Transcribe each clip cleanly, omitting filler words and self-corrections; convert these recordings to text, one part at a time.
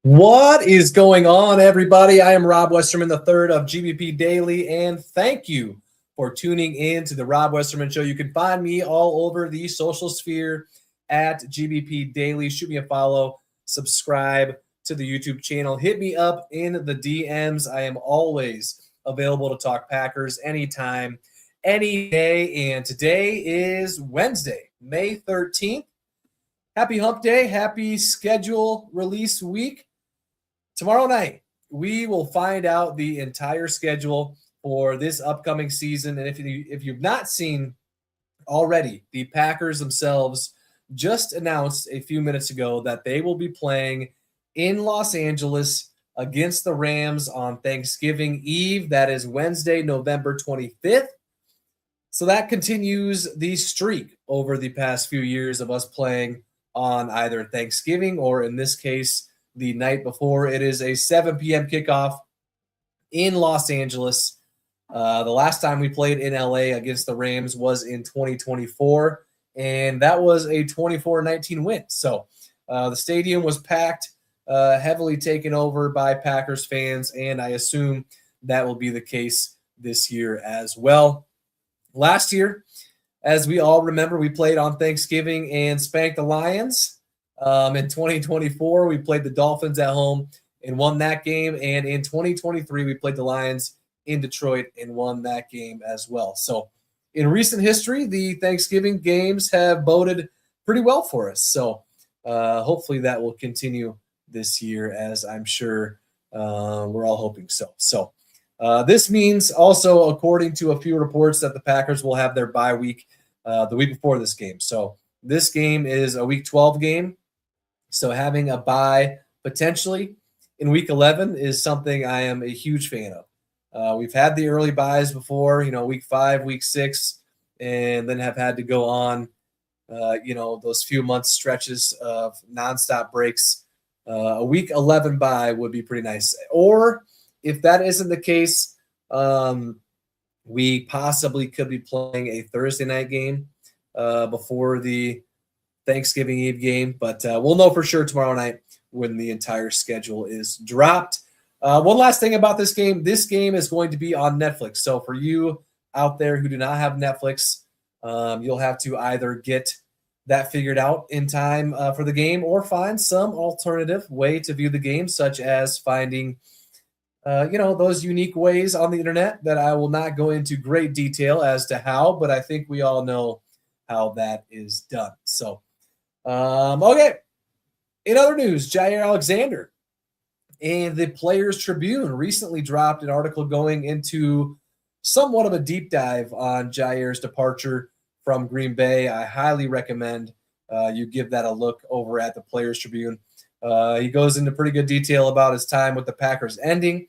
What is going on, everybody? I am Rob Westerman III of GBP Daily, and thank you for tuning in to the Rob Westerman Show. You can find me all over the social sphere at GBP Daily. Shoot me a follow, subscribe to the YouTube channel, hit me up in the DMs. I am always available to talk Packers anytime, any day, and today is Wednesday, May 13th. Happy Hump Day, happy schedule release week. Tomorrow night, we will find out the entire schedule for this upcoming season. And if you've not seen already, the Packers themselves just announced a few minutes ago that they will be playing in Los Angeles against the Rams on Thanksgiving Eve. That is Wednesday, November 25th. So that continues the streak over the past few years of us playing on either Thanksgiving or, in this case, the night before. It is a 7 p.m. kickoff in Los Angeles. The last time we played in LA against the Rams was in 2024, and that was a 24-19 win. So the stadium was packed, heavily taken over by Packers fans, and I assume that will be the case this year as well. Last year, as we all remember, we played on Thanksgiving and spanked the Lions. In 2024, we played the Dolphins at home and won that game. And in 2023, we played the Lions in Detroit and won that game as well. So in recent history, the Thanksgiving games have boded pretty well for us. So hopefully that will continue this year, as I'm sure we're all hoping so. So this means also, according to a few reports, that the Packers will have their bye week the week before this game. So this game is a Week 12 game. So having a bye potentially in Week 11 is something I am a huge fan of. We've had the early byes before, Week 5, Week 6, and then have had to go on, those few months stretches of nonstop breaks. A Week 11 bye would be pretty nice. Or if that isn't the case, we possibly could be playing a Thursday night game before the Thanksgiving Eve game, but we'll know for sure tomorrow night when the entire schedule is dropped. One last thing about this game is going to be on Netflix. So for you out there who do not have Netflix, you'll have to either get that figured out in time for the game or find some alternative way to view the game, such as finding those unique ways on the internet that I will not go into great detail as to how, but I think we all know how that is done. So okay. In other news, Jair Alexander and the Players Tribune recently dropped an article going into somewhat of a deep dive on Jair's departure from Green Bay. I highly recommend you give that a look over at the Players Tribune. He goes into pretty good detail about his time with the Packers ending,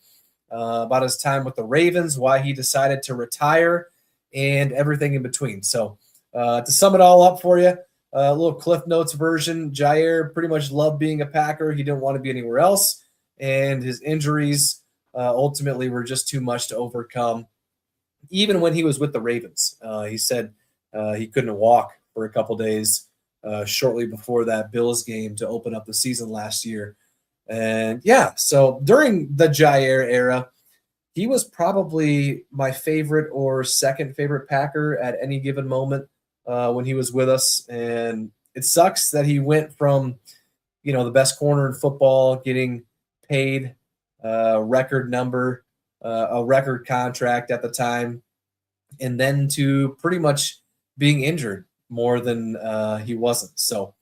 about his time with the Ravens, why he decided to retire, and everything in between. So to sum it all up for you, a little Cliff Notes version. Jair pretty much loved being a Packer. He didn't want to be anywhere else, and his injuries ultimately were just too much to overcome. Even when he was with the Ravens, he said he couldn't walk for a couple days shortly before that Bills game to open up the season last year. And yeah, so during the Jair era, he was probably my favorite or second favorite Packer at any given moment when he was with us. And it sucks that he went from, the best corner in football, getting paid a record number, a record contract at the time, and then to pretty much being injured more than he wasn't. So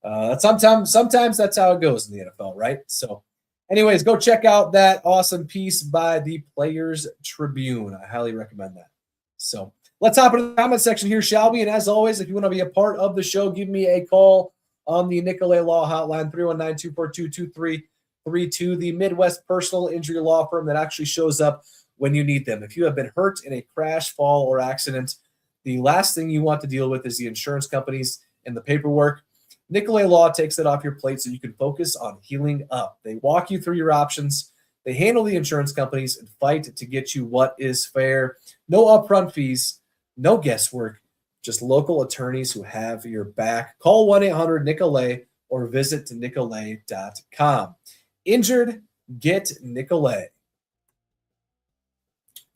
sometimes that's how it goes in the NFL, right? So anyways, go check out that awesome piece by the Players Tribune. I highly recommend that. So let's hop into the comment section here, shall we? And as always, if you want to be a part of the show, give me a call on the Nicolay Law Hotline, 832, the Midwest personal injury law firm that actually shows up when you need them. If you have been hurt in a crash, fall, or accident, the last thing you want to deal with is the insurance companies and the paperwork. Nicolay Law takes it off your plate so you can focus on healing up. They walk you through your options. They handle the insurance companies and fight to get you what is fair. No upfront fees, no guesswork, just local attorneys who have your back. Call 1-800-NICOLAY or visit nicolay.com. Injured, get Nicolay.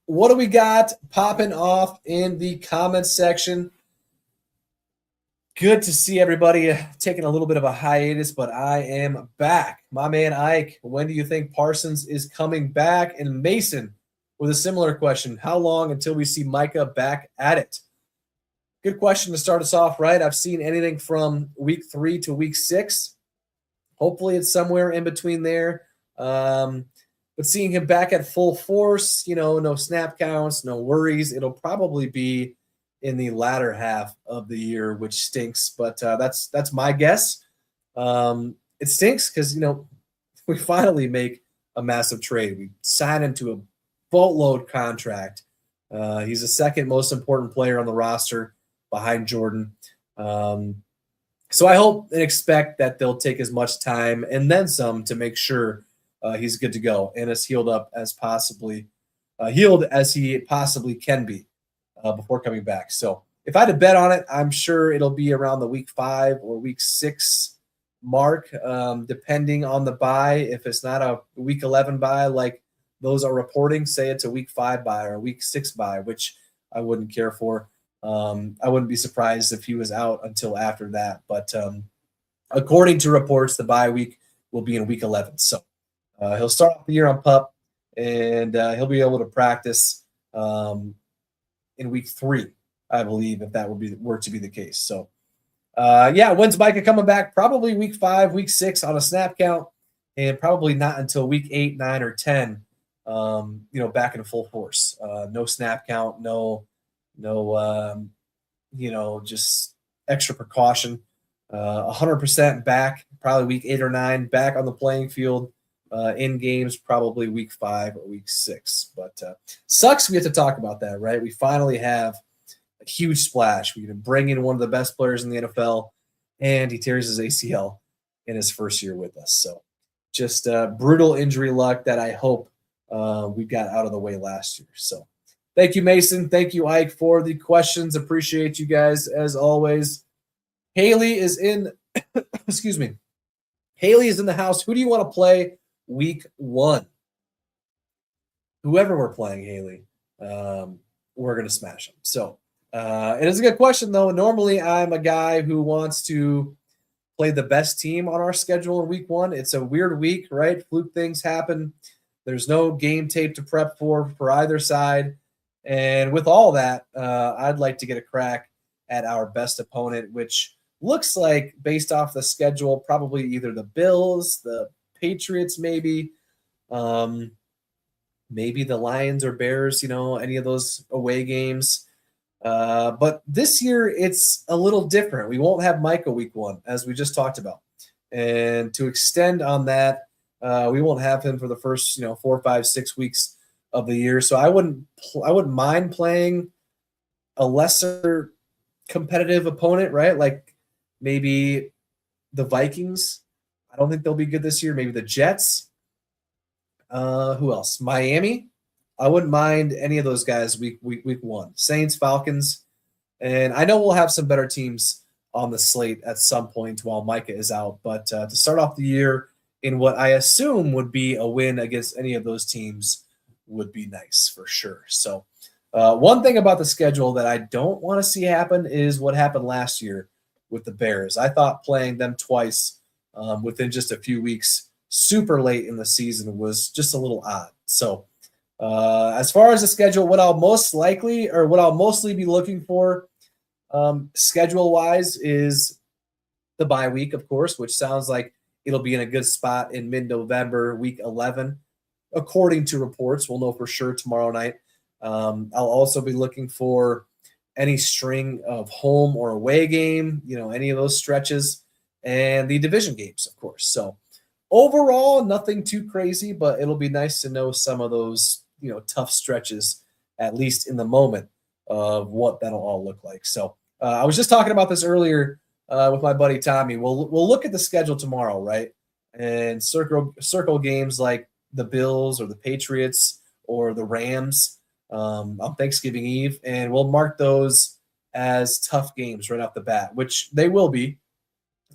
What do we got popping off in the comments section? Good to see everybody taking a little bit of a hiatus, but I am back. My man Ike, when do you think Parsons is coming back? And Mason with a similar question. How long until we see Micah back at it? Good question to start us off, right? I've seen anything from week 3 to week 6. Hopefully it's somewhere in between there. But seeing him back at full force, no snap counts, no worries. It'll probably be in the latter half of the year, which stinks. But that's my guess. It stinks because, we finally make a massive trade. We sign him to a boatload contract. He's the second most important player on the roster behind Jordan. So I hope and expect that they'll take as much time and then some to make sure he's good to go and as healed as he possibly can be before coming back. So if I had to bet on it, I'm sure it'll be around the week 5 or week 6 mark, depending on the bye. If it's not a week 11 bye like those are reporting, say it's a week 5 bye or a week 6 bye, which I wouldn't care for. I wouldn't be surprised if he was out until after that. But according to reports, the bye week will be in week 11. So he'll start off the year on PUP, and he'll be able to practice in week 3, I believe, if that were to be the case. So, when's Micah coming back? Probably week 5, week 6 on a snap count, and probably not until week 8, 9, or 10, back in full force. No snap count, just extra precaution. 100% back, probably week 8 or 9, back on the playing field. In games, probably week 5 or week 6. But sucks we have to talk about that, right? We finally have a huge splash. We can bring in one of the best players in the NFL, and he tears his ACL in his first year with us. So just brutal injury luck that I hope we got out of the way last year. So thank you, Mason. Thank you, Ike, for the questions. Appreciate you guys as always. Haley is in – excuse me. Haley is in the house. Who do you want to play week 1? Whoever we're playing, Haley, we're going to smash them. So it is a good question, though. Normally, I'm a guy who wants to play the best team on our schedule in week 1. It's a weird week, right? Fluke things happen. There's no game tape to prep for either side. And with all that, I'd like to get a crack at our best opponent, which looks like, based off the schedule, probably either the Bills, the Patriots, maybe the Lions or Bears, any of those away games. But this year, it's a little different. We won't have Micah week 1, as we just talked about. And to extend on that, we won't have him for the first, 4, 5, 6 weeks of the year. So I wouldn't mind playing a lesser competitive opponent, right? Like maybe the Vikings. I don't think they'll be good this year. Maybe the Jets. Who else? Miami. I wouldn't mind any of those guys week 1. Saints, Falcons. And I know we'll have some better teams on the slate at some point while Micah is out. But to start off the year in what I assume would be a win against any of those teams would be nice for sure. So one thing about the schedule that I don't want to see happen is what happened last year with the Bears. I thought playing them twice within just a few weeks, super late in the season, was just a little odd. So as far as the schedule, what I'll mostly be looking for schedule-wise is the bye week, of course, which sounds like it'll be in a good spot in mid-November, week 11. According to reports, we'll know for sure tomorrow night. I'll also be looking for any string of home or away game, any of those stretches, and the division games, of course. So overall, nothing too crazy, but it'll be nice to know some of those, tough stretches, at least in the moment, of what that'll all look like. So I was just talking about this earlier with my buddy Tommy. We'll look at the schedule tomorrow, right? And circle games like the Bills or the Patriots or the Rams on Thanksgiving Eve, and we'll mark those as tough games right off the bat, which they will be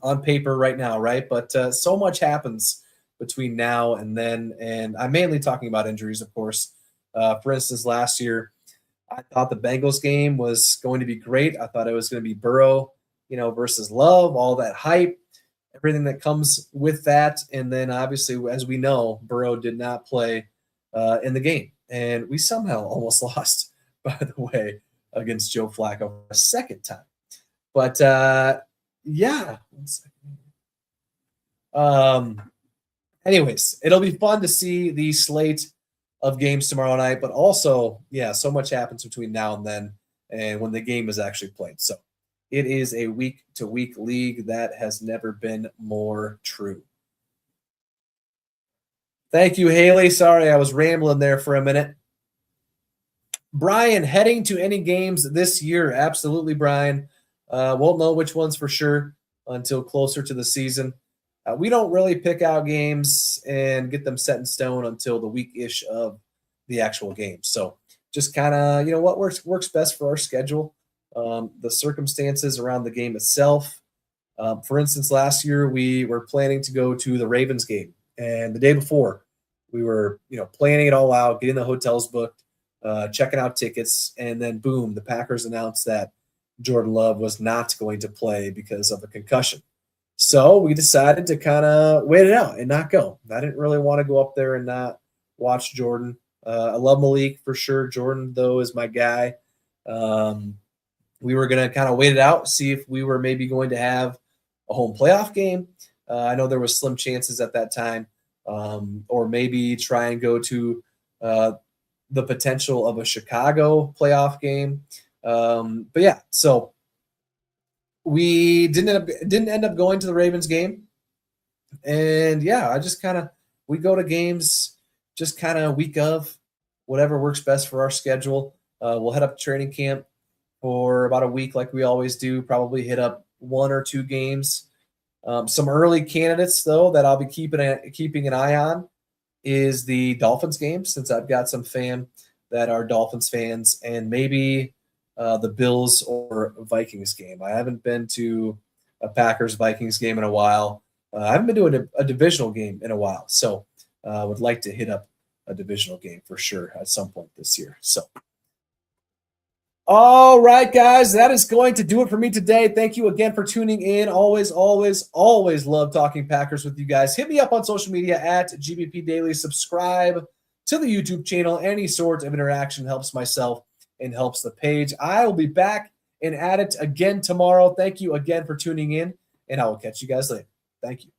on paper right now, right? But so much happens between now and then, and I'm mainly talking about injuries, of course. For instance, last year, I thought the Bengals game was going to be great. I thought it was going to be Burrow, versus Love, all that hype, everything that comes with that. And then obviously, as we know, Burrow did not play in the game. And we somehow almost lost, by the way, against Joe Flacco a second time. But yeah. Anyways, it'll be fun to see the slate of games tomorrow night, but also, yeah, so much happens between now and then and when the game is actually played. So it is a week-to-week league. That has never been more true. Thank you, Haley. Sorry, I was rambling there for a minute. Brian, heading to any games this year? Absolutely, Brian. Won't know which ones for sure until closer to the season. We don't really pick out games and get them set in stone until the week-ish of the actual game. So just kind of, what works best for our schedule, the circumstances around the game itself. For instance, last year we were planning to go to the Ravens game, and the day before we were, planning it all out, getting the hotels booked, checking out tickets, and then boom, the Packers announced that Jordan Love was not going to play because of a concussion. So we decided to kind of wait it out and not go. I didn't really want to go up there and not watch Jordan. I love Malik for sure. Jordan, though, is my guy. We were going to kind of wait it out, see if we were maybe going to have a home playoff game. I know there was slim chances at that time, or maybe try and go to the potential of a Chicago playoff game. But yeah, so we didn't end up going to the Ravens game. And yeah, I just we go to games just kind of week of whatever works best for our schedule. We'll head up to training camp for about a week like we always do, probably hit up one or two games. Some early candidates though that I'll be keeping an eye on is the Dolphins game, since I've got some fam that are Dolphins fans, and maybe the Bills or Vikings game. I haven't been to a Packers-Vikings game in a while. I haven't been to a divisional game in a while, so I would like to hit up a divisional game for sure at some point this year. So, all right, guys, that is going to do it for me today. Thank you again for tuning in. Always, always, always love talking Packers with you guys. Hit me up on social media at GBP Daily. Subscribe to the YouTube channel. Any sort of interaction helps myself and helps the page. I will be back and at it again tomorrow. Thank you again for tuning in, and I will catch you guys later. Thank you.